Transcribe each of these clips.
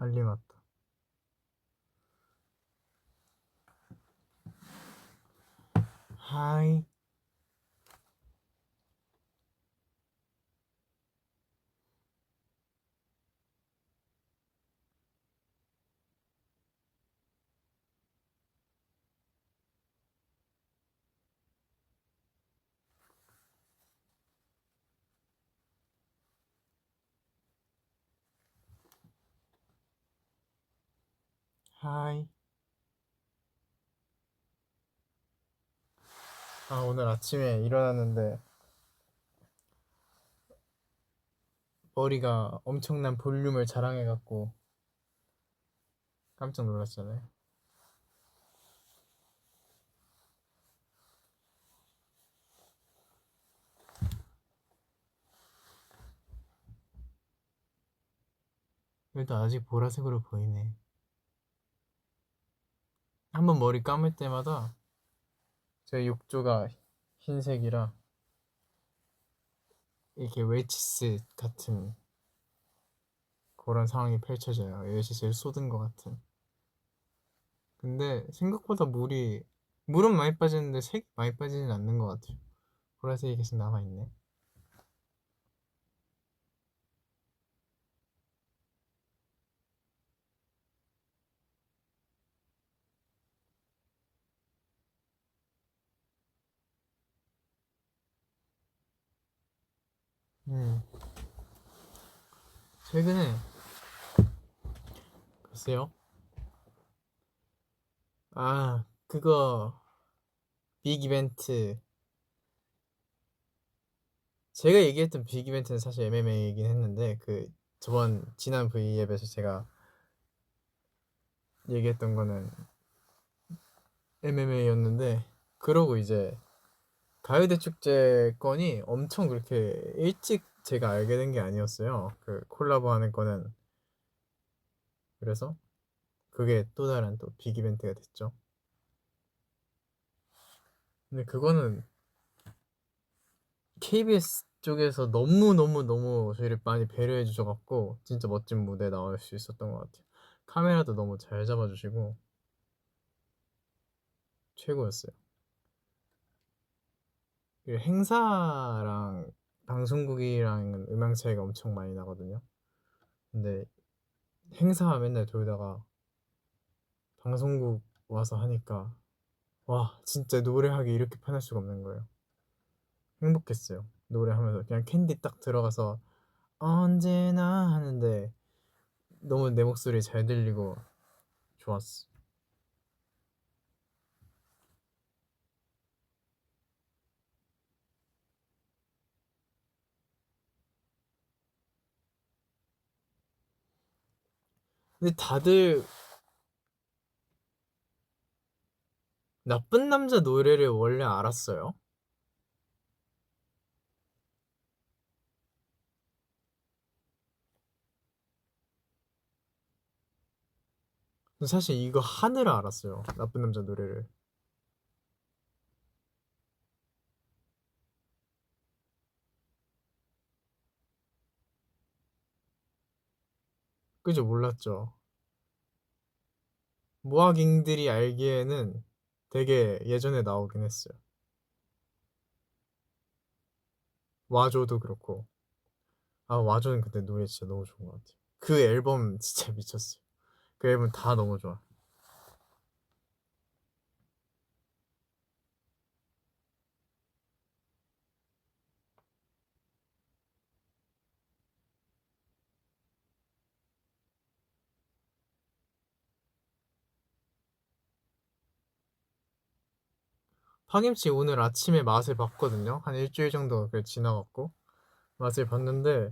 빨리 왔다. 하이. 하이. 오늘 아침에 일어났는데 머리가 엄청난 볼륨을 자랑해갖고 깜짝 놀랐잖아요. 그래도 아직 보라색으로 보이네. 한번 머리 감을 때마다 제 욕조가 흰색이라 이렇게 웰치스 같은 그런 상황이 펼쳐져요. 웰치스를 쏟은 것 같은. 근데 생각보다 물은 많이 빠지는데 색이 많이 빠지진 않는 것 같아요. 보라색이 계속 남아있네. 음. 최근에 글쎄요. 그거 빅 이벤트. 제가 얘기했던 빅 이벤트는 사실 MMA이긴 했는데 그 지난 V앱에서 제가 얘기했던 거는 MMA였는데 그러고 이제 가요대 축제 건이 엄청 그렇게 일찍 제가 알게 된 게 아니었어요. 그 콜라보 하는 거는. 그래서 그게 또 다른 또 빅 이벤트가 됐죠. 근데 그거는 KBS 쪽에서 너무 저희를 많이 배려해 주셔갖고 진짜 멋진 무대 나올 수 있었던 것 같아요. 카메라도 너무 잘 잡아주시고 최고였어요. 그리고 행사랑 방송국이랑 음향 차이가 엄청 많이 나거든요. 근데 행사 맨날 돌다가 방송국 와서 하니까 와 진짜 노래하기 이렇게 편할 수가 없는 거예요. 행복했어요. 노래하면서 그냥 캔디 딱 들어가서 언제나 하는데 너무 내 목소리 잘 들리고 좋았어. 근데 다들 나쁜 남자 노래를 원래 알았어요. 사실 이거 하느라 알았어요. 나쁜 남자 노래를. 그죠? 몰랐죠. 모아깅들이 알기에는 되게 예전에 나오긴 했어요. 와줘도 그렇고. 와줘는 그때 노래 진짜 너무 좋은 것 같아요. 그 앨범 진짜 미쳤어요. 그 앨범 다 너무 좋아. 파김치 오늘 아침에 맛을 봤거든요. 한 일주일 정도 지나갔고 맛을 봤는데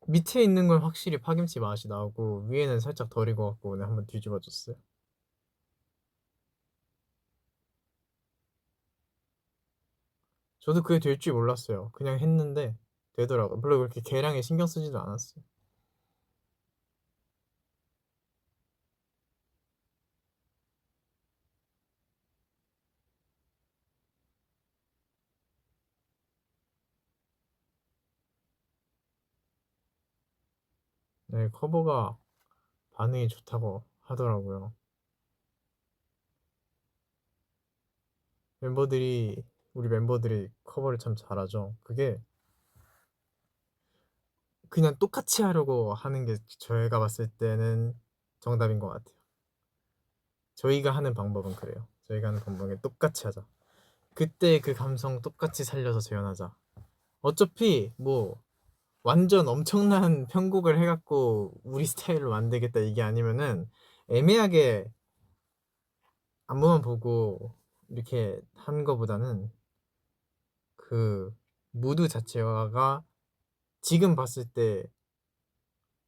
밑에 있는 건 확실히 파김치 맛이 나고 위에는 살짝 덜 익어갖고 오늘 한번 뒤집어줬어요. 저도 그게 될 줄 몰랐어요. 그냥 했는데 되더라고요. 별로 그렇게 계량에 신경 쓰지도 않았어요. 네, 커버가 반응이 좋다고 하더라고요. 우리 멤버들이 커버를 참 잘하죠. 그게 그냥 똑같이 하려고 하는 게 저희가 봤을 때는 정답인 것 같아요. 저희가 하는 방법은 그래요. 저희가 하는 방법은 똑같이 하자. 그때 그 감성 똑같이 살려서 재현하자. 어차피 뭐 완전 엄청난 편곡을 해갖고 우리 스타일로 만들겠다 이게 아니면은 애매하게 안무만 보고 이렇게 하는 거보다는 그 무드 자체가 지금 봤을 때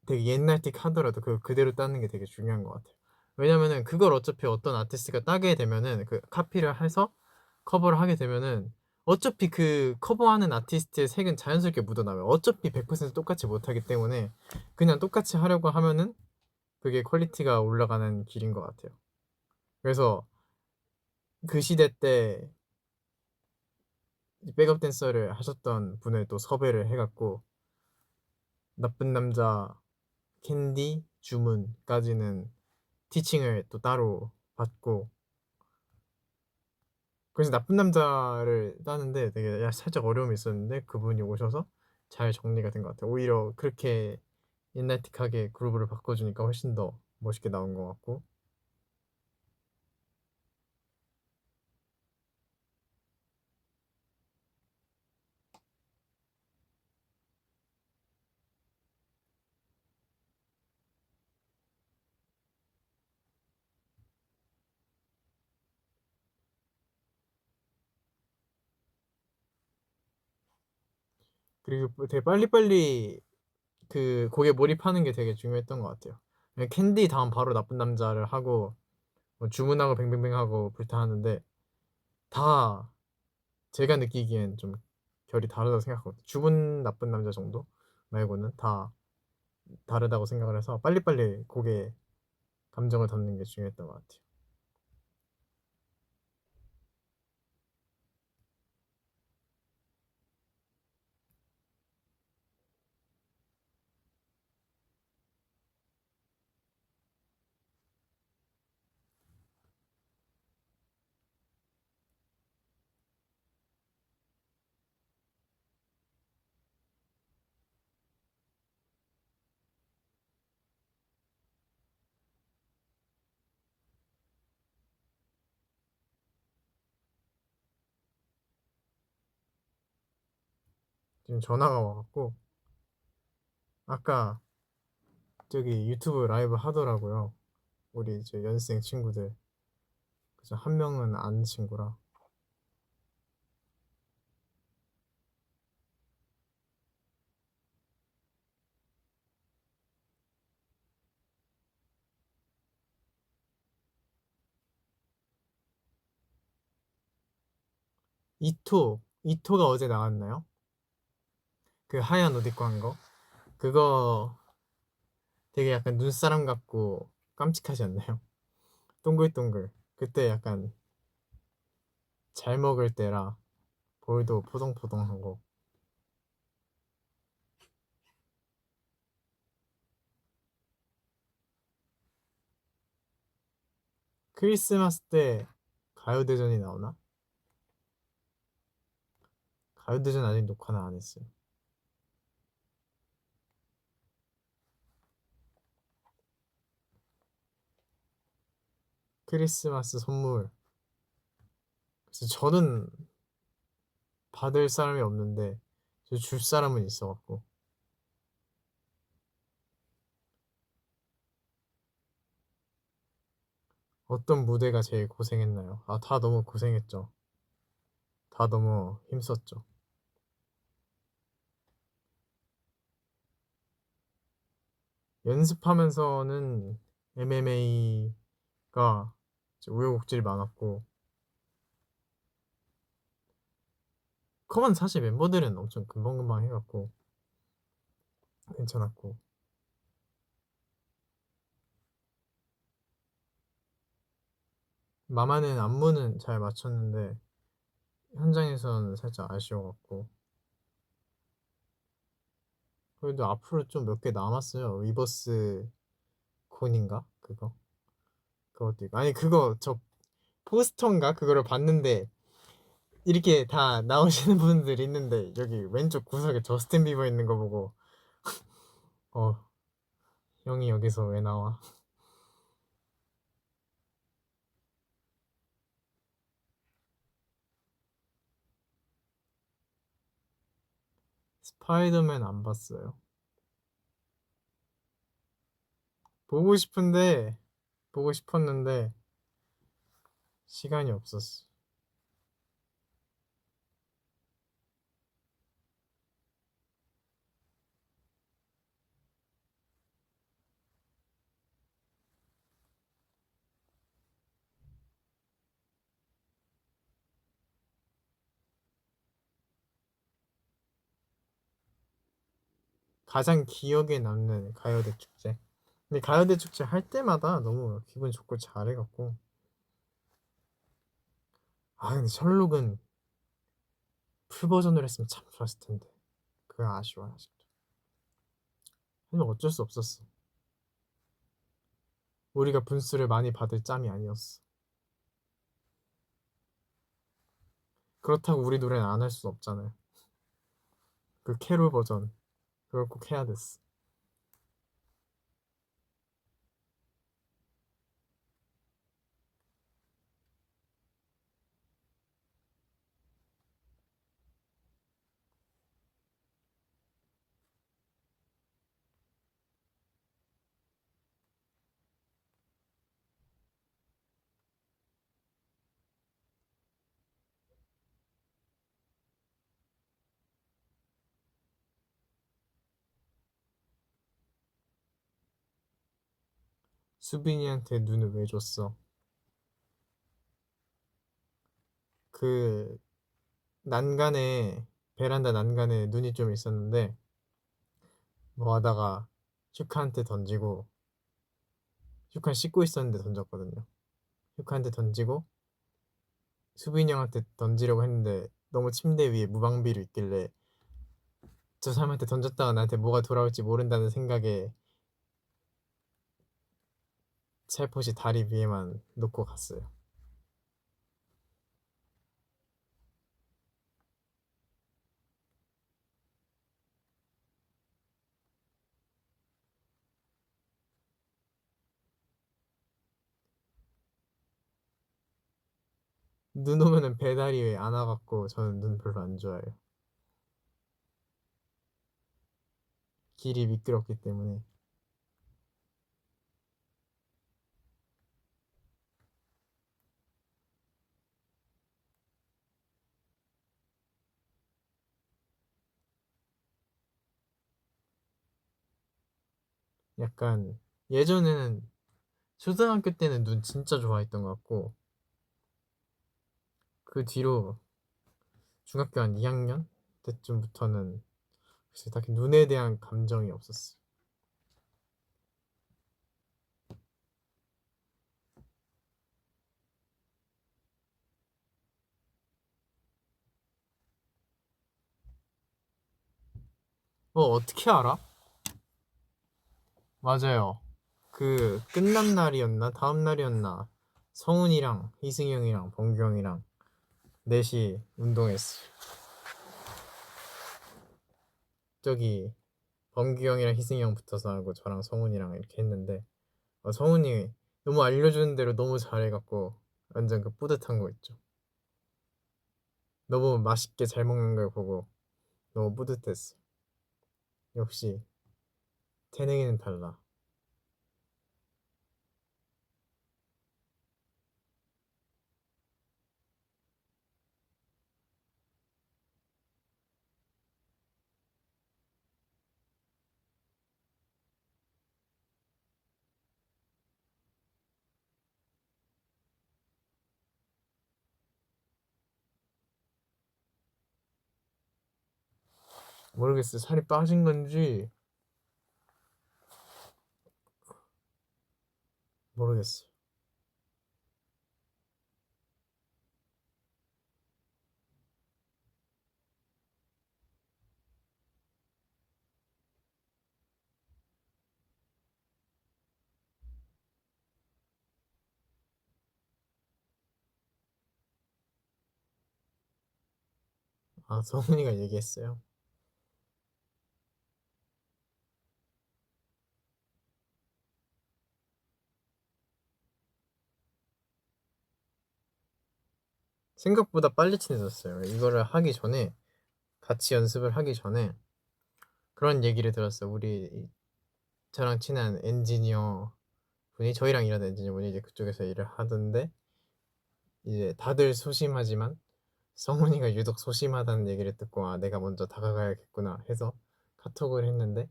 되게 옛날 틱 하더라도 그 그대로 따는 게 되게 중요한 것 같아요. 왜냐면은 그걸 어차피 어떤 아티스트가 따게 되면은 그 카피를 해서 커버를 하게 되면은 어차피 그 커버하는 아티스트의 색은 자연스럽게 묻어나와요. 어차피 100% 똑같이 못하기 때문에 그냥 똑같이 하려고 하면은 그게 퀄리티가 올라가는 길인 것 같아요. 그래서 그 시대 때 백업 댄서를 하셨던 분을 또 섭외를 해갖고 나쁜 남자, 캔디, 주문까지는 티칭을 또 따로 받고 그래서 나쁜 남자를 따는데 되게 살짝 어려움이 있었는데 그분이 오셔서 잘 정리가 된 것 같아요. 오히려 그렇게 옛날틱하게 그루브를 바꿔주니까 훨씬 더 멋있게 나온 것 같고 그리고 되게 빨리빨리 그 곡에 몰입하는 게 되게 중요했던 것 같아요. 캔디 다음 바로 나쁜 남자를 하고 뭐 주문하고 뱅뱅뱅 하고 불타하는데 다 제가 느끼기엔 좀 결이 다르다고 생각하거든요. 주문 나쁜 남자 정도 말고는 다 다르다고 생각을 해서 빨리빨리 곡에 감정을 담는 게 중요했던 것 같아요. 지금 전화가 와갖고 아까 저기 유튜브 라이브 하더라고요. 우리 저 연습생 친구들. 그래서 한 명은 아는 친구라. 이토가 어제 나왔나요? 그 하얀 옷 입고 한 거. 그거 되게 약간 눈사람 같고 깜찍하지 않나요? 동글동글. 그때 약간 잘 먹을 때라 볼도 포동포동하고. 크리스마스 때 가요대전이 나오나? 가요대전 아직 녹화는 안 했어요. 크리스마스 선물. 그래서 저는 받을 사람이 없는데 줄 사람은 있어갖고 어떤 무대가 제일 고생했나요? 아, 다 너무 고생했죠. 다 너무 힘썼죠. 연습하면서는 MMA가 우여곡절이 많았고 커먼 사실 멤버들은 엄청 금방금방 해갖고 괜찮았고 마마는 안무는 잘 맞췄는데 현장에서는 살짝 아쉬워갖고 그래도 앞으로 좀 몇 개 남았어요. 위버스 곤인가 그것도 있고 아니 그거 저 포스터인가 그거를 봤는데 이렇게 다 나오시는 분들이 있는데 여기 왼쪽 구석에 저스틴 비버 있는 거 보고 어 형이 여기서 왜 나와? 스파이더맨 안 봤어요. 보고 싶은데 보고 싶었는데 시간이 없었어. 가장 기억에 남는 가요대 축제. 근데 가요대 축제 할 때마다 너무 기분 좋고 잘해갖고 아 근데 셜록은 풀 버전으로 했으면 참 좋았을 텐데 그게 아쉬워 아직도. 하지만 어쩔 수 없었어. 우리가 분수를 많이 받을 짬이 아니었어. 그렇다고 우리 노래는 안 할 수 없잖아요. 그 캐롤 버전 그걸 꼭 해야 됐어. 수빈이한테 눈을 왜 줬어? 그 난간에 베란다 난간에 눈이 좀 있었는데 뭐 하다가 슈카한테 던지고 슈카 씻고 있었는데 던졌거든요. 슈카한테 던지고 수빈이 형한테 던지려고 했는데 너무 침대 위에 무방비로 있길래 저 사람한테 던졌다가 나한테 뭐가 돌아올지 모른다는 생각에 살포시 다리 위에만 놓고 갔어요. 눈 오면은 배다리 위에 안아갖고 저는 눈 별로 안 좋아해요. 길이 미끄럽기 때문에 약간 예전에는 초등학교 때는 눈 진짜 좋아했던 것 같고 그 뒤로 중학교 한 2학년 때쯤부터는 글쎄 딱히 눈에 대한 감정이 없었어. 어떻게 알아? 맞아요. 그 끝난 날이었나 다음 날이었나 성훈이랑 희승이 형이랑 범규 형이랑 넷이 운동했어. 저기 범규 형이랑 희승이 형 붙어서 하고 저랑 성훈이랑 이렇게 했는데 성훈이 너무 알려주는 대로 너무 잘해갖고 완전 그 뿌듯한 거 있죠. 너무 맛있게 잘 먹는 걸 보고 너무 뿌듯했어. 역시 태능이는 달라. 모르겠어. 살이 빠진 건지 모르겠어. 아, 성훈이가 얘기했어요. 생각보다 빨리 친해졌어요. 이거를 하기 전에, 같이 연습을 하기 전에 그런 얘기를 들었어요. 저랑 친한 엔지니어 분이, 저희랑 일하는 엔지니어 분이 이제 그쪽에서 일을 하던데, 이제 다들 소심하지만 성훈이가 유독 소심하다는 얘기를 듣고, 아, 내가 먼저 다가가야겠구나 해서 카톡을 했는데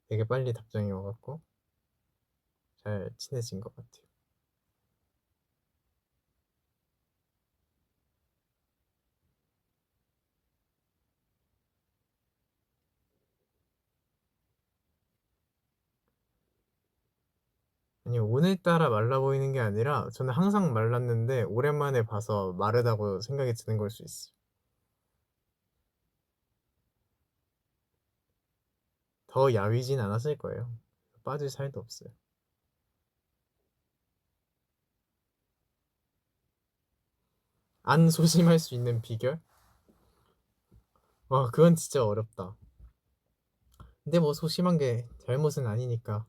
되게 빨리 답장이 와갖고 잘 친해진 것 같아요. 아니, 오늘따라 말라 보이는 게 아니라 저는 항상 말랐는데 오랜만에 봐서 마르다고 생각이 드는 걸 수 있어요. 더 야위진 않았을 거예요. 빠질 살도 없어요. 안 소심할 수 있는 비결? 와, 그건 진짜 어렵다. 근데 뭐 소심한 게 잘못은 아니니까.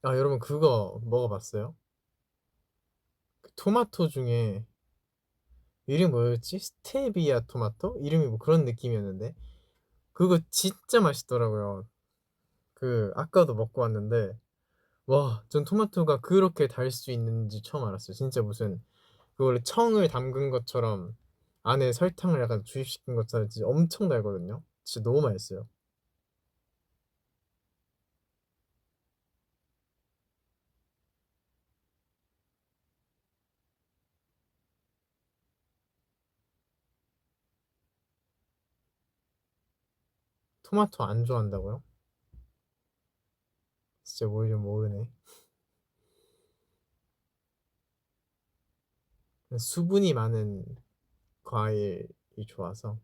아, 여러분 그거 먹어봤어요? 그 토마토 중에 이름이 뭐였지? 스테비아 토마토? 이름이 뭐 그런 느낌이었는데 그거 진짜 맛있더라고요. 그 아까도 먹고 왔는데, 와, 전 토마토가 그렇게 달 수 있는지 처음 알았어요. 진짜 무슨 그걸 청을 담근 것처럼 안에 설탕을 약간 주입시킨 것처럼 진짜 엄청 달거든요. 진짜 너무 맛있어요. 토마토 안 좋아한다고요? 진짜 뭘 좀 모르네. 수분이 많은 과일이 좋아서.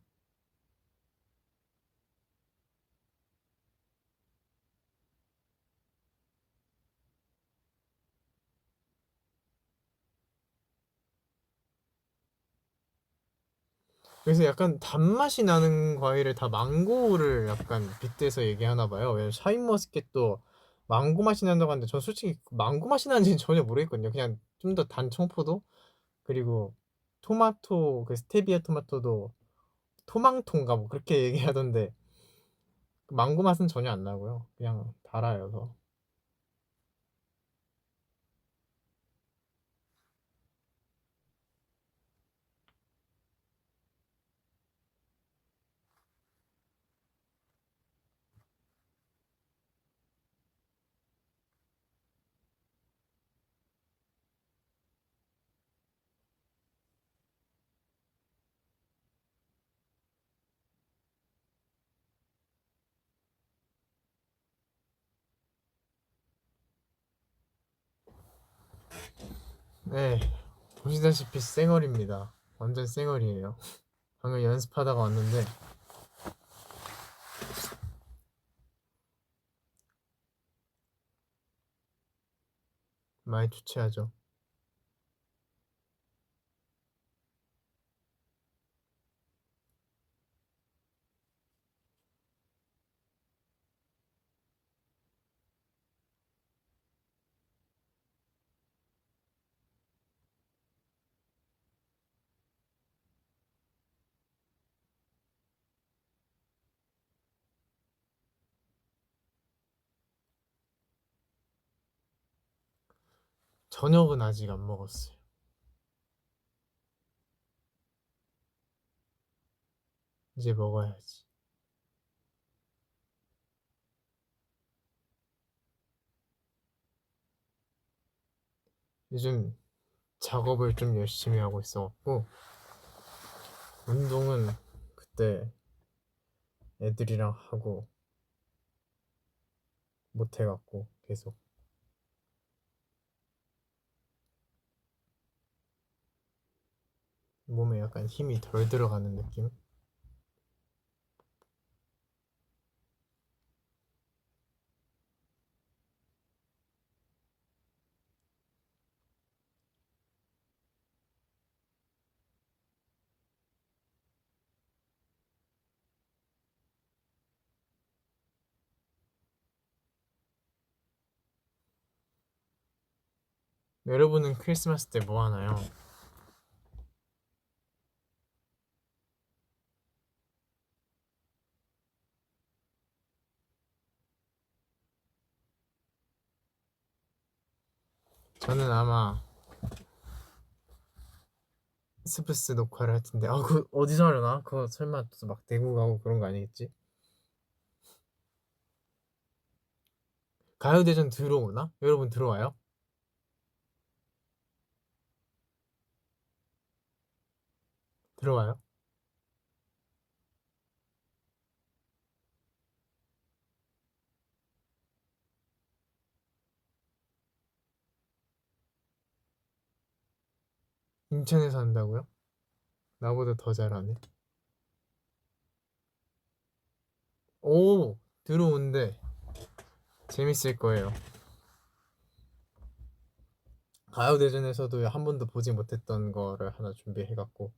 그래서 약간 단맛이 나는 과일을 다 망고를 약간 빗대서 얘기하나 봐요. 왜냐면 샤인머스켓도 망고 맛이 난다고 하는데 전 솔직히 망고 맛이 나는지는 전혀 모르겠거든요. 그냥 좀 더 단 청포도. 그리고 토마토, 그 스테비아 토마토도 토망토인가 뭐 그렇게 얘기하던데 망고 맛은 전혀 안 나고요. 그냥 달아요. 더. 네, 보시다시피 쌩얼입니다. 완전 쌩얼이에요. 방금 연습하다가 왔는데 많이 주체하죠. 저녁은 아직 안 먹었어요. 이제 먹어야지. 요즘 작업을 좀 열심히 하고 있어갖고 운동은 그때 애들이랑 하고 못해갖고 계속 몸에 약간 힘이 덜 들어가는 느낌? 여러분은 크리스마스 때 뭐 하나요? 저는 아마 스브스 녹화를 할 텐데, 그 어디서 하려나? 그거 설마 또 막 대구 가고 그런 거 아니겠지? 가요대전 들어오나? 여러분 들어와요? 들어와요? 인천에서 한다고요? 나보다 더 잘하네. 오, 들어온대. 재밌을 거예요. 가요대전에서도 한 번도 보지 못했던 거를 하나 준비해갖고.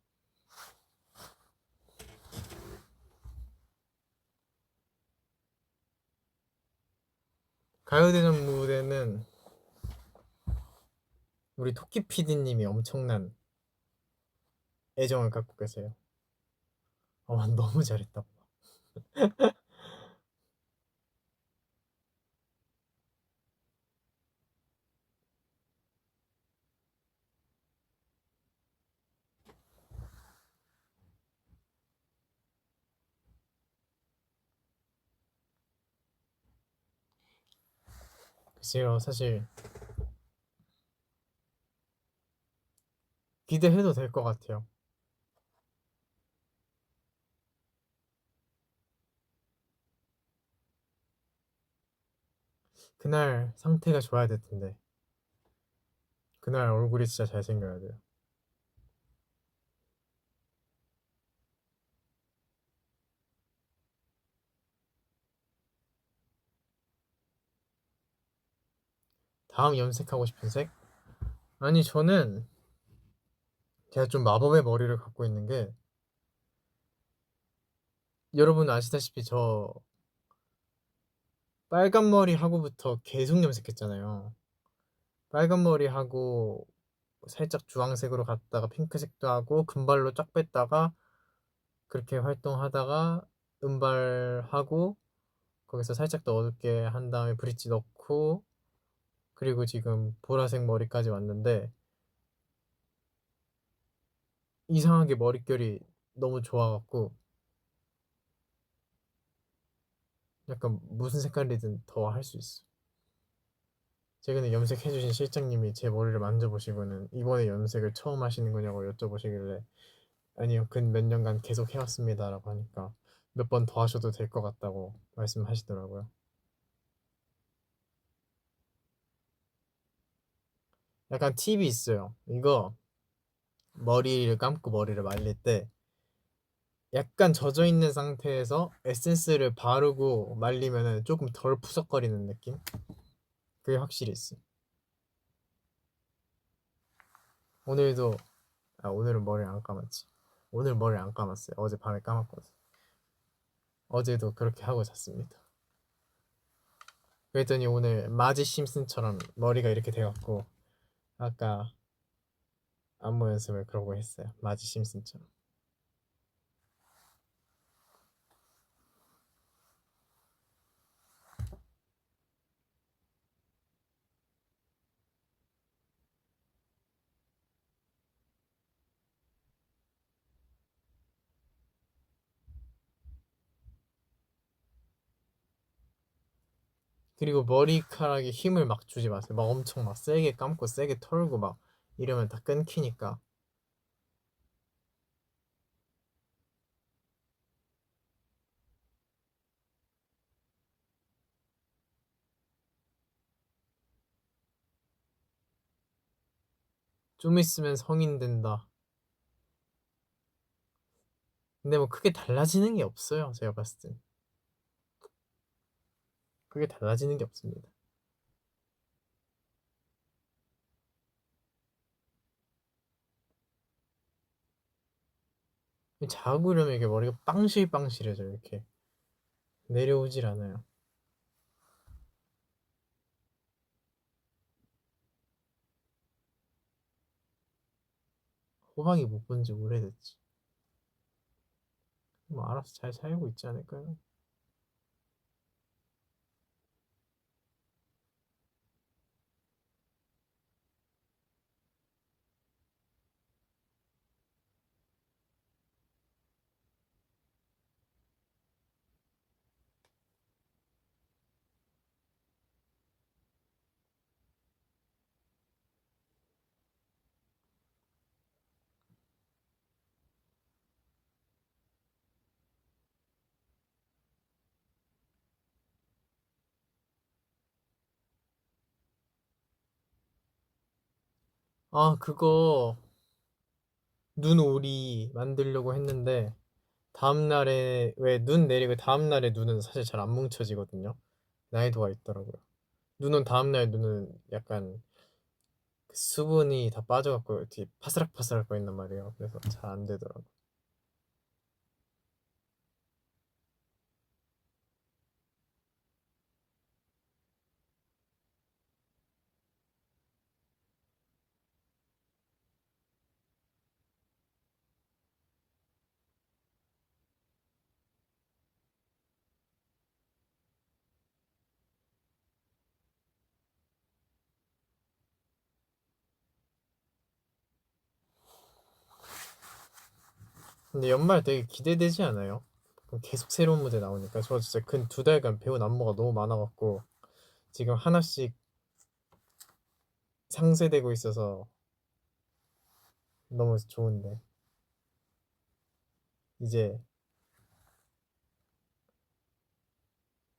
가요대전 무대는 우리 토끼 PD님이 엄청난 애정을 갖고 계세요. 너무 잘했다. 글쎄요, 사실 기대해도 될 것 같아요. 그날 상태가 좋아야 될 텐데. 그날 얼굴이 진짜 잘생겨야 돼요. 다음 염색하고 싶은 색? 아니, 저는 제가 좀 마법의 머리를 갖고 있는 게, 여러분 아시다시피 저 빨간 머리 하고부터 계속 염색했잖아요. 빨간 머리 하고 살짝 주황색으로 갔다가 핑크색도 하고 금발로 쫙 뺐다가 그렇게 활동하다가 은발하고 거기서 살짝 더 어둡게 한 다음에 브릿지 넣고 그리고 지금 보라색 머리까지 왔는데 이상하게 머릿결이 너무 좋아갖고 약간 무슨 색깔이든 더 할 수 있어. 최근에 염색해주신 실장님이 제 머리를 만져보시고는 이번에 염색을 처음 하시는 거냐고 여쭤보시길래 아니요, 근 몇 년간 계속 해왔습니다라고 하니까 몇 번 더 하셔도 될 것 같다고 말씀하시더라고요. 약간 팁이 있어요. 이거 머리를 감고 머리를 말릴 때 약간 젖어 있는 상태에서 에센스를 바르고 말리면은 조금 덜 푸석거리는 느낌? 그게 확실히 있어. 오늘도 오늘은 머리 안 감았지. 오늘 머리 안 감았어요. 어제 밤에 감았거든. 어제도 그렇게 하고 잤습니다. 그랬더니 오늘 마지 심슨처럼 머리가 이렇게 돼갖고 아까 안무 연습을 그러고 했어요. 마지 심슨처럼. 그리고 머리카락에 힘을 막 주지 마세요. 막 엄청 막 세게 감고 세게 털고 막 이러면 다 끊기니까. 좀 있으면 성인 된다. 근데 뭐 크게 달라지는 게 없어요. 제가 봤을 땐. 크게 달라지는 게 없습니다. 자구려면 이게 머리가 빵실빵실해져 이렇게 내려오질 않아요. 호박이 못 본 지 오래됐지. 뭐 알아서 잘 살고 있지 않을까요? 아, 그거 눈오리 만들려고 했는데 다음날에 왜 눈 내리고 다음날에 눈은 사실 잘 안 뭉쳐지거든요. 난이도가 있더라고요. 눈은 다음날 눈은 약간 그 수분이 다 빠져갖고 이렇게 파스락파스락 거린단 말이에요. 그래서 잘 안 되더라고. 근데 연말 되게 기대되지 않아요? 계속 새로운 무대 나오니까 저 진짜 근 2달간 배운 안무가 너무 많아갖고 지금 하나씩 상쇄되고 있어서 너무 좋은데 이제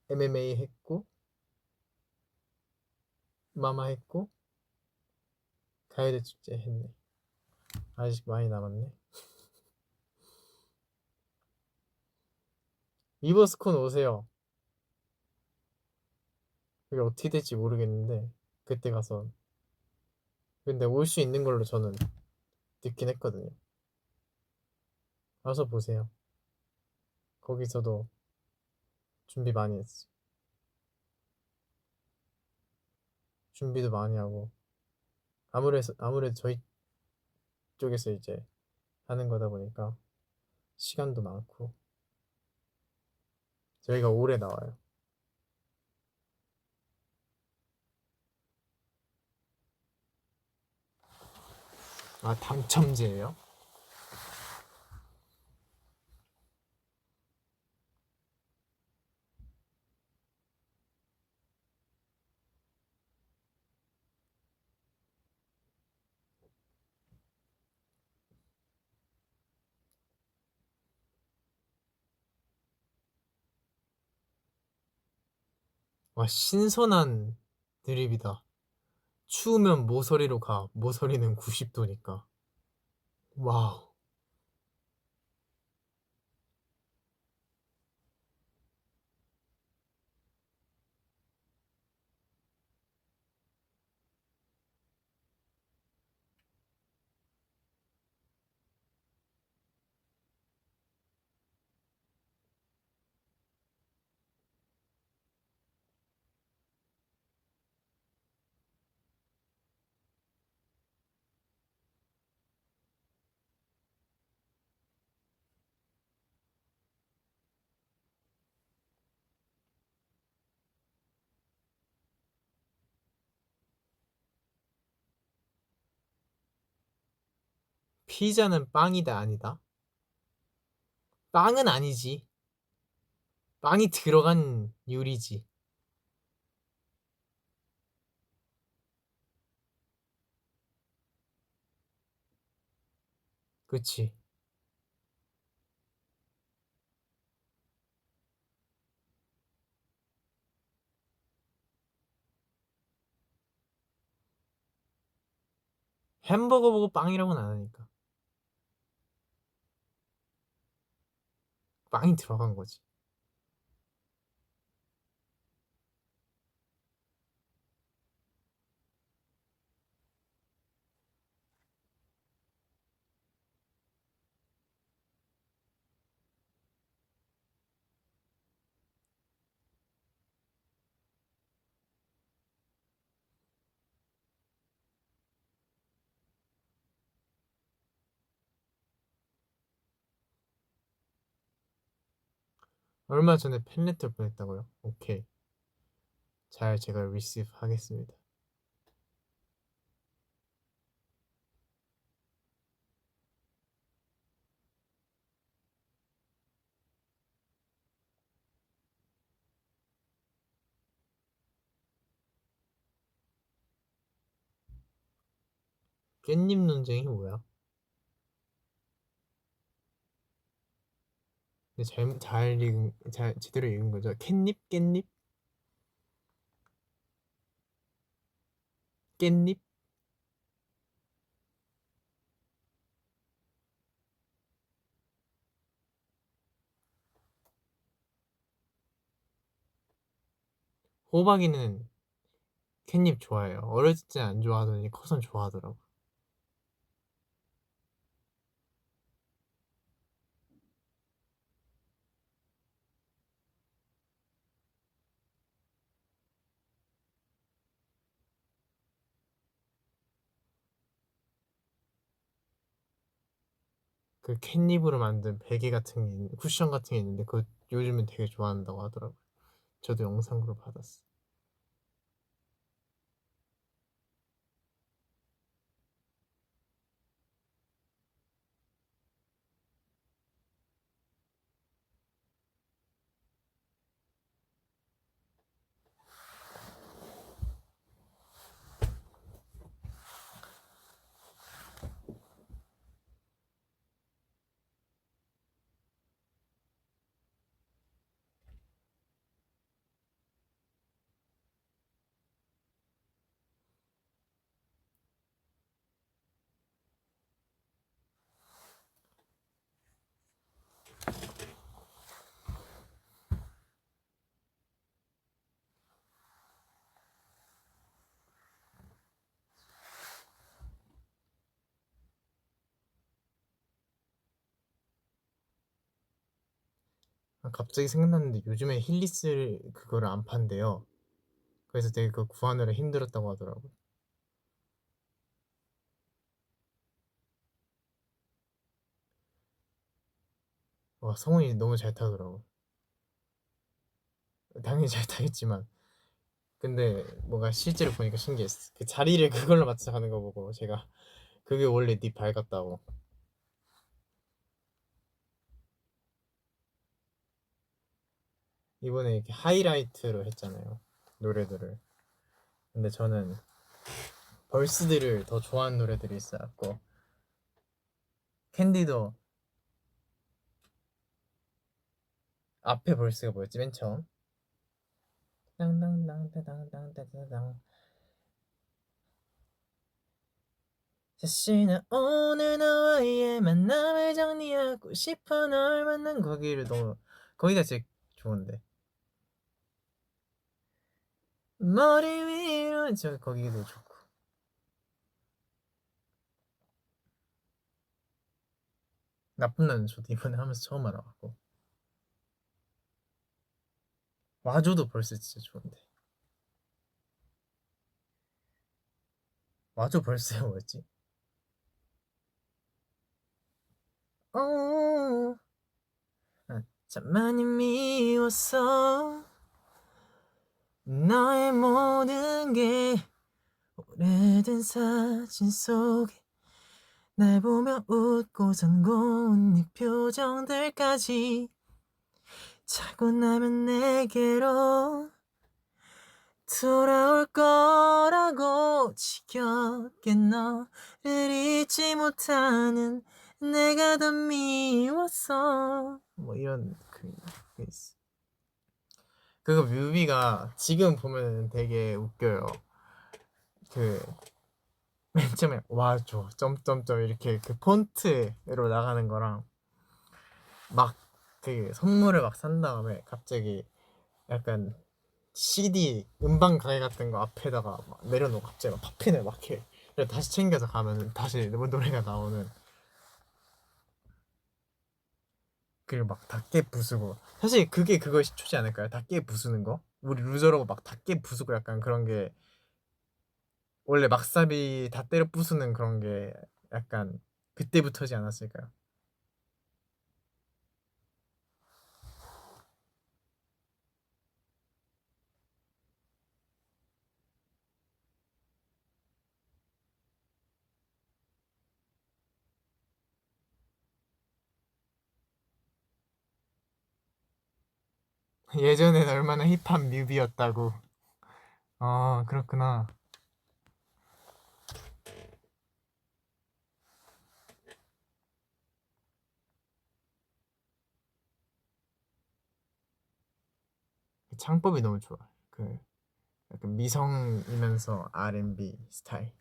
MMA 했고 마마 했고 가요대 축제 했네. 아직 많이 남았네. 이버스콘 오세요. 그게 어떻게 될지 모르겠는데 그때 가서 근데 올 수 있는 걸로 저는 듣긴 했거든요. 와서 보세요. 거기서도 준비 많이 했어. 준비도 많이 하고 아무래도 저희 쪽에서 이제 하는 거다 보니까 시간도 많고 저희가 오래 나와요. 아, 당첨제예요? 와, 신선한 드립이다. 추우면 모서리로 가. 모서리는 90도니까. 와우. 피자는 빵이다 아니다? 빵은 아니지. 빵이 들어간 요리지. 그치. 햄버거 보고 빵이라고는 안 하니까. 빵이 들어간 거지. 얼마 전에 팬레터 보냈다고요? 오케이. 잘 제가 리시브 하겠습니다. 깻잎 논쟁이 뭐야? 근데 잘 제대로 읽은 거죠? 캣닙? 깻잎? 깻잎? 호박이는 캣닙 좋아해요. 어렸을 때 안 좋아하더니 커선 좋아하더라고. 그 캣닙으로 만든 베개 같은 쿠션 같은 게 있는데 그거 요즘은 되게 좋아한다고 하더라고요. 저도 영상으로 받았어. 아, 갑자기 생각났는데 요즘에 힐리스 그거를 안 판대요. 그래서 되게 그거 구하느라 힘들었다고 하더라고요. 와, 성훈이 너무 잘 타더라고. 당연히 잘 타겠지만 근데 뭔가 실제로 보니까 신기했어. 그 자리를 그걸로 맞춰 가는 거 보고 제가 그게 원래 네 발 같다고. 이번에 이렇게 하이라이트로 했잖아요. 노래들을. 근데 저는 벌스들을 더 좋아하는 노래들이 있어갖고 캔디도 앞에 벌스가 뭐였지 맨 처음? 땅땅땅땅땅땅땅땅 자신은 오늘 너와의 만남을 정리하고 싶어 널 만난 거기를 너무 거기가 제일 좋은데 머리 위로 저 거기도 좋고 나쁜 나는 저도 이번에 하면서 처음 알아봤고 와줘도 벌써 진짜 좋은데 와줘 벌써야 뭐였지? 어, 참 많이 미웠어 너의 모든 게 오래된 사진 속에 날 보며 웃고선 고운 네 표정들까지 자고 나면 내게로 돌아올 거라고 지겹게 너를 잊지 못하는 내가 더 미웠어 뭐 이런 그 있어. 그거 뮤비가 지금 보면 되게 웃겨요. 그 맨 처음에 와줘 점점점 이렇게 그 폰트로 나가는 거랑 막 그 선물을 막 산 다음에 갑자기 약간 CD 음반 가게 같은 거 앞에다가 막 내려놓고 갑자기 막 팝핀을 막 해. 그래서 다시 챙겨서 가면 다시 노래가 나오는. 그리고 막 닭게 부수고 사실 그게 그거 시초지 않을까요? 닭게 부수는 거? 우리 루저라고 막 닭게 부수고 약간 그런 게 원래 막사비 다 때려 부수는 그런 게 약간 그때부터지 않았을까요? 예전엔 얼마나 힙합 뮤비였다고. 아, 그렇구나. 창법이 너무 좋아. 그 약간 미성이면서 R&B 스타일.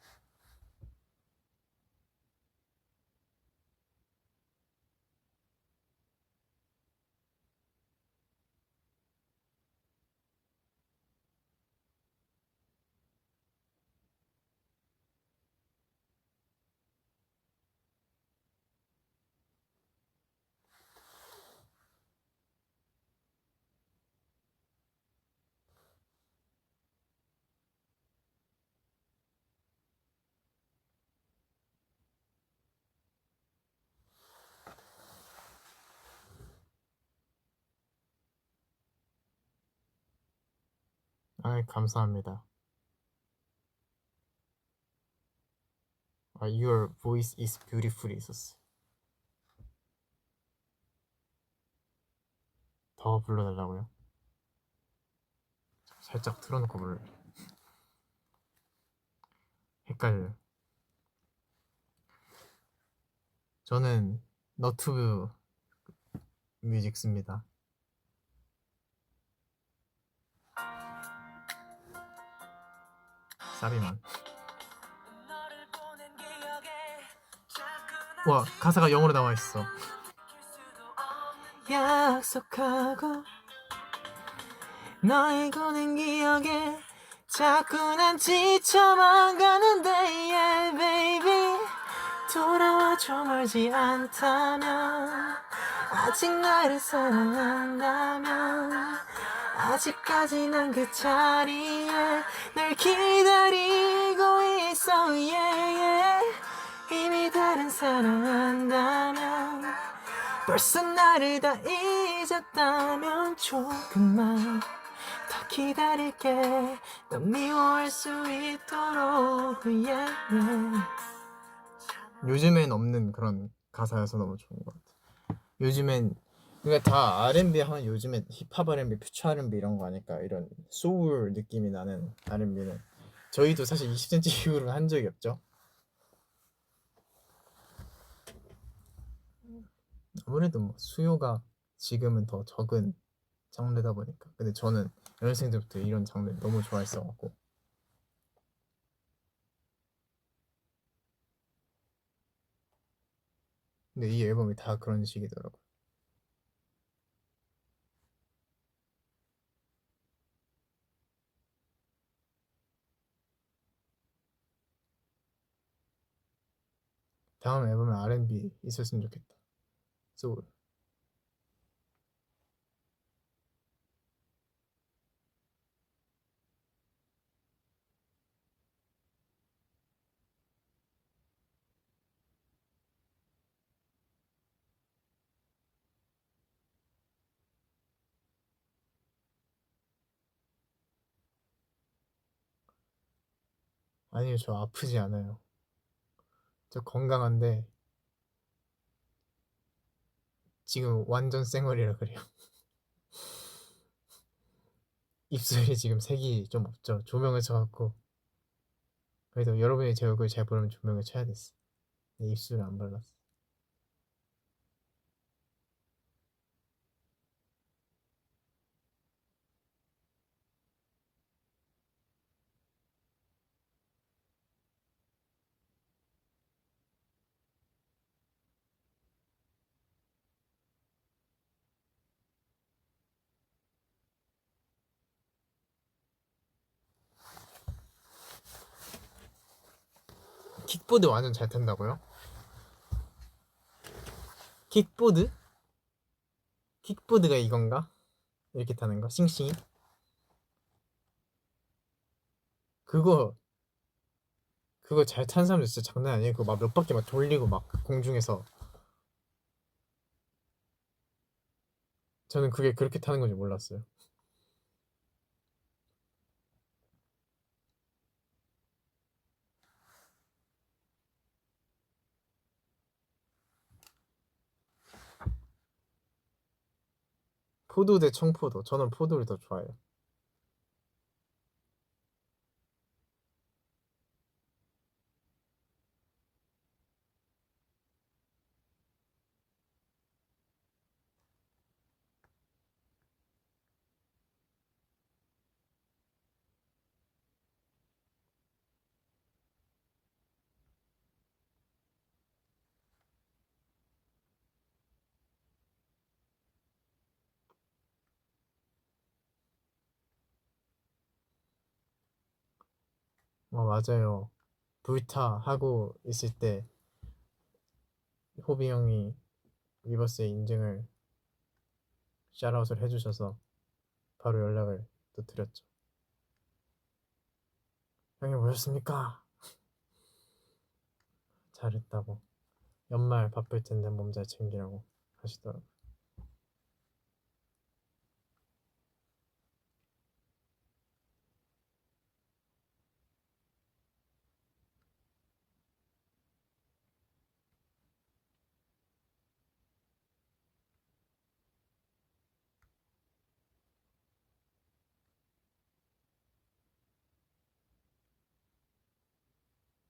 아, 감사합니다. 아, Your voice is beautiful 있었어. 더 불러달라고요? 살짝 틀어놓고 불러. 헷갈려. 저는 너튜브 뮤직 씁니다. 사비만. 와, 가사가 영어로 나와 있어. 약속하고 너의 고된 기억에 자꾸 난 지쳐만 가는데 yeah baby 돌아와줘 멀지 않다면 아직 나를 사랑한다면 아직까지 난 그 자리에 널 기다리고 있어 yeah, yeah. 이미 다른 사랑한다면 벌써 나를 다 잊었다면 조금만 더 기다릴게 넌 미워할 수 있도록 yeah, yeah. 요즘엔 없는 그런 가사여서 너무 좋은 것 같아. 요즘엔 그러니까 다 R&B 하면 요즘엔 힙합 R&B, 퓨처 R&B 이런 거 아닐까. 이런 소울 느낌이 나는 R&B는 저희도 사실 20cm 이후로는 한 적이 없죠. 아무래도 뭐 수요가 지금은 더 적은 장르다 보니까. 근데 저는 연습생 때부터 이런 장르 너무 좋아했어갖고. 근데 이 앨범이 다 그런 식이더라고. 다음 앨범에 R&B 있었으면 좋겠다. 소울. 아니요, 저 아프지 않아요. 저 건강한데 지금 완전 쌩얼이라 그래요. 입술이 지금 색이 좀 없죠. 조명을 쳐갖고. 그래도 여러분이 제 얼굴 잘 보려면 조명을 쳐야 됐어. 내 입술을 안 발랐어. 킥보드 완전 잘 탄다고요? 킥보드? 킥보드가 이건가? 이렇게 타는 거? 싱싱이? 그거 그거 잘 탄 사람들 진짜 장난 아니에요. 그거 막 몇 바퀴 막 돌리고 막 공중에서. 저는 그게 그렇게 타는 건지 몰랐어요. 포도 대 청포도. 저는 포도를 더 좋아해요. 맞아요. 불타 하고 있을 때 호비 형이 위버스의 인증을 샤라웃을 해주셔서 바로 연락을 또 드렸죠. 형님 보셨습니까? 잘했다고. 연말 바쁠 텐데 몸 잘 챙기라고 하시더라고요.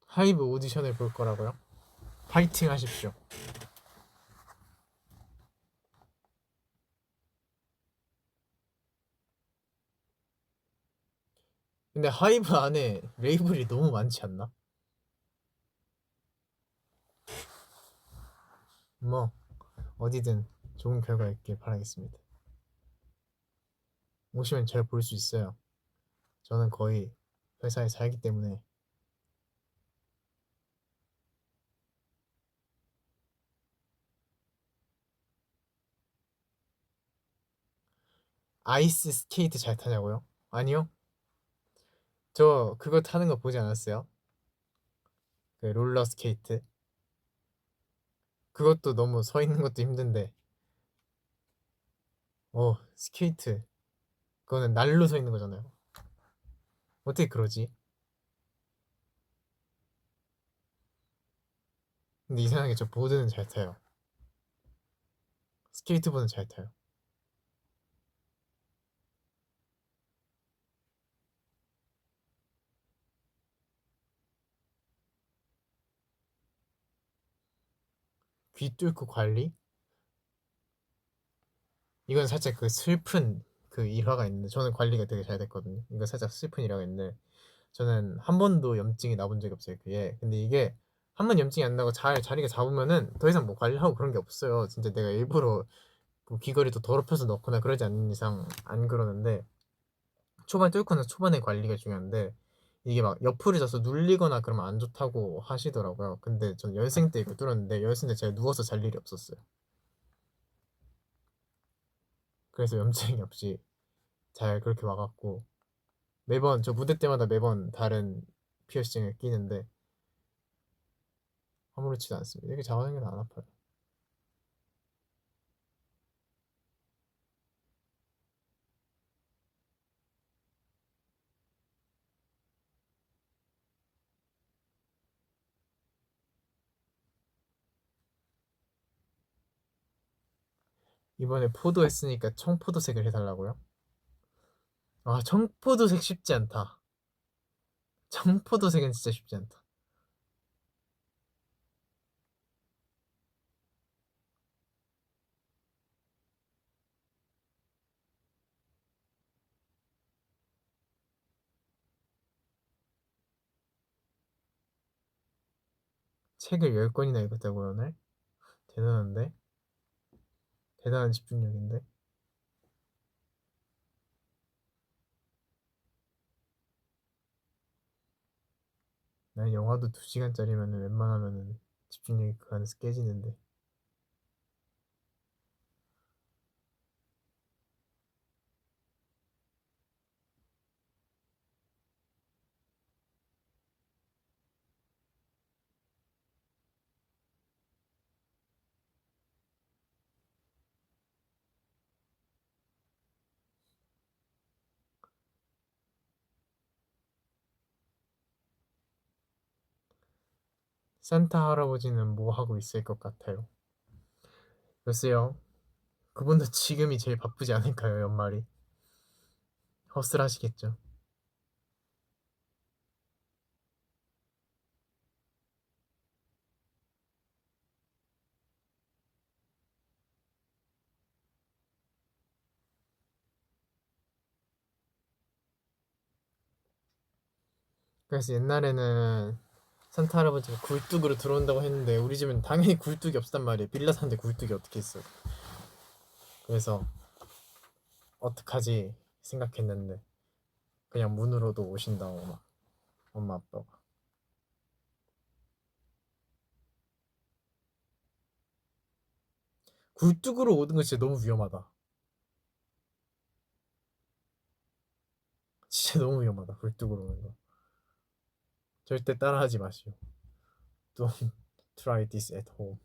하이브 오디션을 볼 거라고요? 파이팅 하십시오. 근데 하이브 안에 레이블이 너무 많지 않나? 뭐 어디든 좋은 결과 있길 바라겠습니다. 오시면 잘 볼 수 있어요. 저는 거의 회사에 살기 때문에. 아이스 스케이트 잘 타냐고요? 아니요. 저 그거 타는 거 보지 않았어요? 그 롤러 스케이트. 그것도 너무 서 있는 것도 힘든데. 스케이트. 그거는 날로 서 있는 거잖아요. 어떻게 그러지? 근데 이상하게 저 보드는 잘 타요. 스케이트보드는 잘 타요. 귀 뚫고 관리? 이건 살짝 그 슬픈 그 일화가 있는데 저는 관리가 되게 잘 됐거든요. 이거 살짝 슬픈 일화가 있는데 저는 한 번도 염증이 나본 적이 없어요. 그게. 근데 이게 한 번 염증이 안 나고 잘 자리가 잡으면은 더 이상 뭐 관리하고 그런 게 없어요. 진짜 내가 일부러 뭐 귀걸이도 더럽혀서 넣거나 그러지 않는 이상 안 그러는데 초반 뚫고 나서 초반에 관리가 중요한데 이게 막 옆으로 져서 눌리거나 그러면 안 좋다고 하시더라고요. 근데 전 연생 때 이거 뚫었는데 연생 때 제가 누워서 잘 일이 없었어요. 그래서 염증이 없이 잘 그렇게 와갖고 매번 저 무대 때마다 매번 다른 피어싱을 끼는데 아무렇지도 않습니다. 이렇게 잡아당겨도 안 아파요. 이번에 포도 했으니까 청포도색을 해달라고요? 아, 청포도색 쉽지 않다. 청포도색은 진짜 쉽지 않다. 책을 10권이나 읽었다고요, 오늘? 대단한데? 대단한 집중력인데? 난 영화도 2시간짜리면 웬만하면 집중력이 그 안에서 깨지는데. 산타 할아버지는 뭐 하고 있을 것 같아요? 글쎄요. 그분도 지금이 제일 바쁘지 않을까요, 연말이? 허슬하시겠죠. 그래서 옛날에는 산타 할아버지가 굴뚝으로 들어온다고 했는데 우리 집은 당연히 굴뚝이 없단 말이에요. 빌라 사는데 굴뚝이 어떻게 있어? 그래서 어떡하지 생각했는데 그냥 문으로도 오신다고 막 엄마 아빠가. 굴뚝으로 오는 거 진짜 너무 위험하다. 진짜 너무 위험하다. 굴뚝으로 오는 거. 절대 따라하지 마시오. Don't try this at home.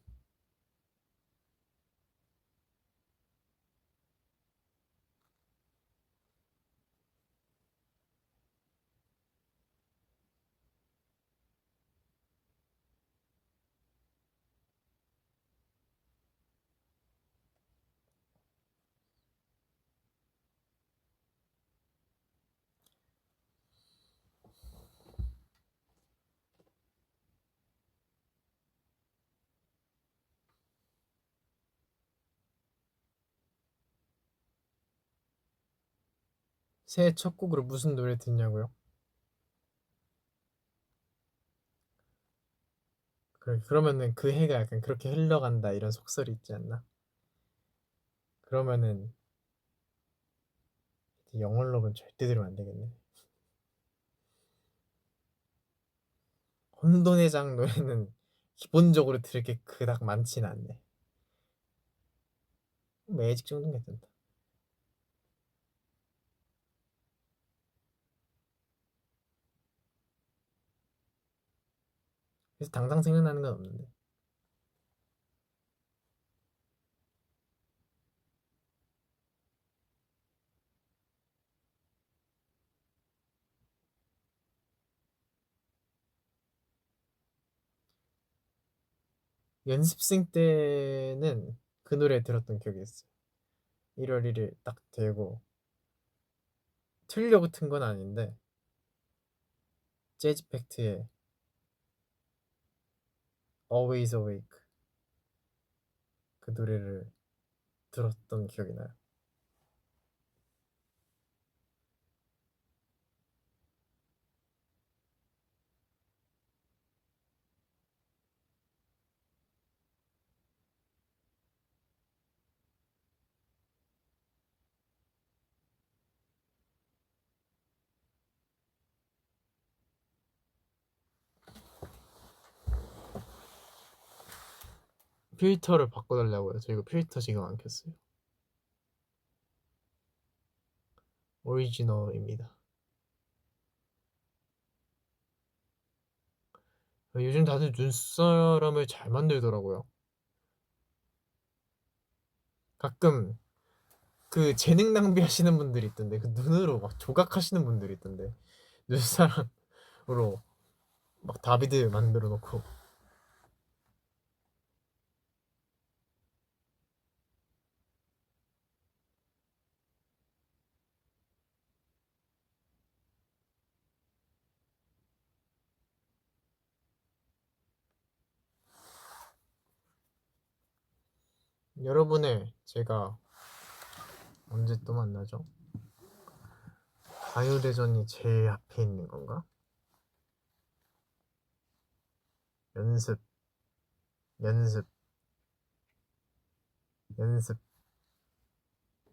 새해 첫 곡으로 무슨 노래 듣냐고요? 그러면은 그 해가 약간 그렇게 흘러간다 이런 속설이 있지 않나? 그러면은 영월록은 절대 들으면 안 되겠네. 혼돈의 장 노래는 기본적으로 들을 게 그닥 많지는 않네. 매직 정도는 괜찮다. 그래서 당장 생각나는 건 없는데. 연습생 때는 그 노래 들었던 기억이 있어요. 1월 1일 딱 되고 틀려고 튼 건 아닌데 재즈 팩트의 Always Awake 그 노래를 들었던 기억이 나요. 필터를 바꿔달라고요. 저 이거 필터 지금 안 켰어요. 오리지널입니다. 요즘 다들 눈사람을 잘 만들더라고요. 가끔 그 재능 낭비하시는 분들이 있던데 그 눈으로 막 조각하시는 분들이 있던데 눈사람으로 막 다비드 만들어 놓고 여러분의 제가 언제 또 만나죠? 가요대전이 제일 앞에 있는 건가? 연습, 연습, 연습.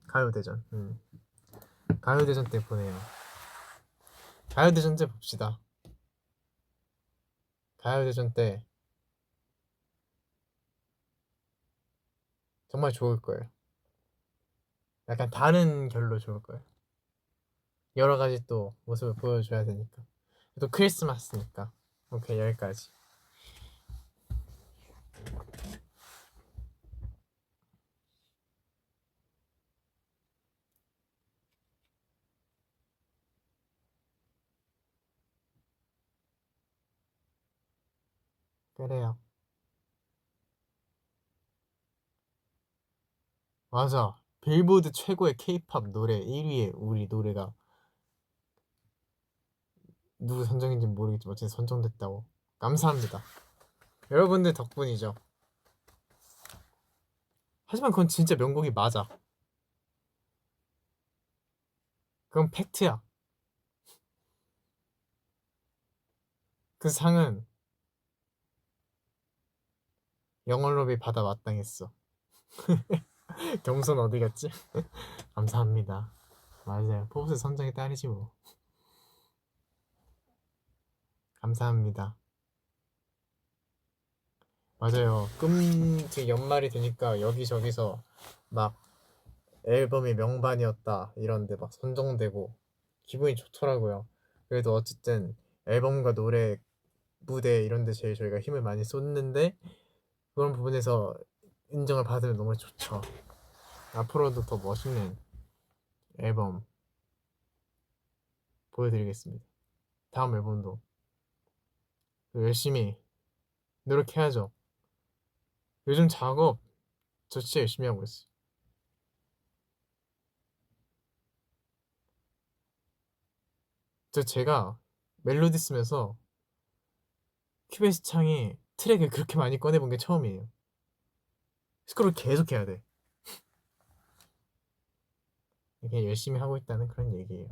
가요대전. 가요대전 때 보내요. 가요대전 때 봅시다. 가요대전 때 정말 좋을 거예요. 약간 다른 결로 좋을 거예요. 여러 가지 또 모습을 보여줘야 되니까. 또 크리스마스니까. 오케이, 여기까지. 그래요. 맞아. 빌보드 최고의 케이팝 노래 1위에 우리 노래가 누구 선정인지 모르겠지만 어쨌든 선정됐다고. 감사합니다. 여러분들 덕분이죠. 하지만 그건 진짜 명곡이 맞아. 그건 팩트야. 그 상은 영월롭이 받아 마땅했어. 경선 어디 갔지? 감사합니다. 맞아요. 포브스 선정의 딸이지 뭐. 감사합니다. 맞아요. 지금 연말이 되니까 여기저기서 막 앨범이 명반이었다 이런데 막 선정되고 기분이 좋더라고요. 그래도 어쨌든 앨범과 노래, 무대 이런데 제일 저희가 힘을 많이 쏟는데 그런 부분에서 인정을 받으면 너무 좋죠. 앞으로도 더 멋있는 앨범 보여드리겠습니다. 다음 앨범도 열심히 노력해야죠. 요즘 작업 저 진짜 열심히 하고 있어요. 제가 멜로디 쓰면서 큐베이스 창이 트랙을 그렇게 많이 꺼내본 게 처음이에요. 스크롤 계속 해야 돼. 그냥 열심히 하고 있다는 그런 얘기예요.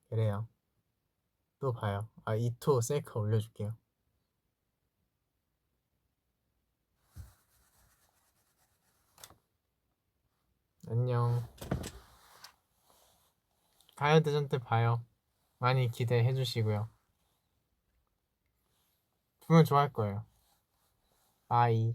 그래요. 또 봐요. 아, 2토 셀카 올려줄게요. 안녕. 가요대전 때 봐요. 많이 기대해 주시고요. 분명 좋아할 거예요. 바이.